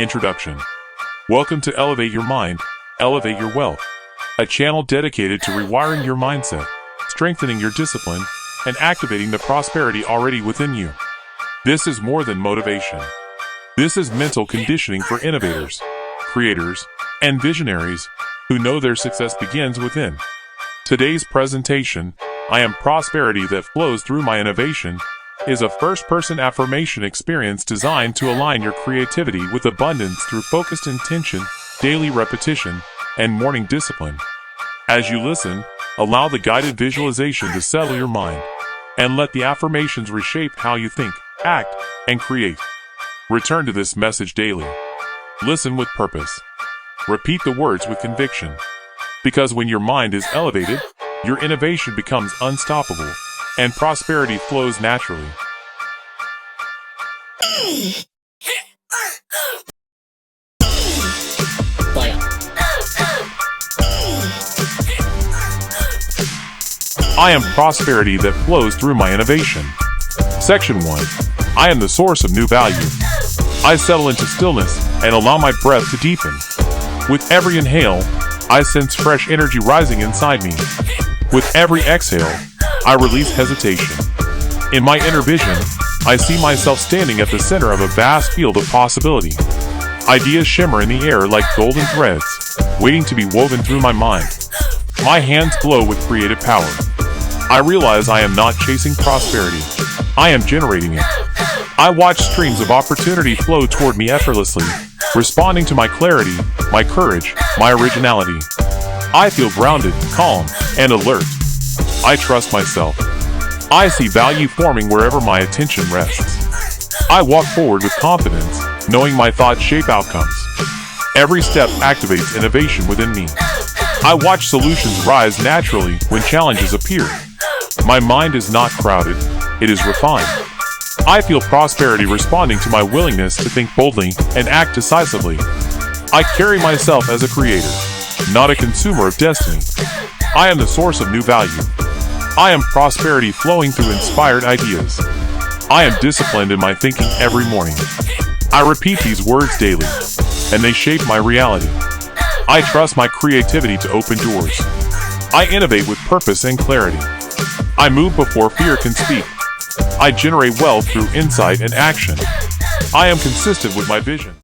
Introduction. Welcome to Elevate Your Mind, Elevate Your Wealth, a channel dedicated to rewiring your mindset, strengthening your discipline, and activating the prosperity already within you. This is more than motivation. This is mental conditioning for innovators, creators, and visionaries who know their success begins within. Today's presentation, I Am Prosperity That Flows Through My Innovation, is a first-person affirmation experience designed to align your creativity with abundance through focused intention, daily repetition, and morning discipline. As you listen, allow the guided visualization to settle your mind, and let the affirmations reshape how you think, act, and create. Return to this message daily. Listen with purpose. Repeat the words with conviction. Because when your mind is elevated, your innovation becomes unstoppable, and prosperity flows naturally. I am prosperity that flows through my innovation. Section 1. I am the source of new value. I settle into stillness and allow my breath to deepen. With every inhale, I sense fresh energy rising inside me. With every exhale, I release hesitation. In my inner vision, I see myself standing at the center of a vast field of possibility. Ideas shimmer in the air like golden threads, waiting to be woven through my mind. My hands glow with creative power. I realize I am not chasing prosperity. I am generating it. I watch streams of opportunity flow toward me effortlessly, responding to my clarity, my courage, my originality. I feel grounded, calm, and alert. I trust myself. I see value forming wherever my attention rests. I walk forward with confidence, knowing my thoughts shape outcomes. Every step activates innovation within me. I watch solutions rise naturally when challenges appear. My mind is not crowded, it is refined. I feel prosperity responding to my willingness to think boldly and act decisively. I carry myself as a creator, not a consumer of destiny. I am the source of new value. I am prosperity flowing through inspired ideas. I am disciplined in my thinking every morning. I repeat these words daily, and they shape my reality. I trust my creativity to open doors. I innovate with purpose and clarity. I move before fear can speak. I generate wealth through insight and action. I am consistent with my vision.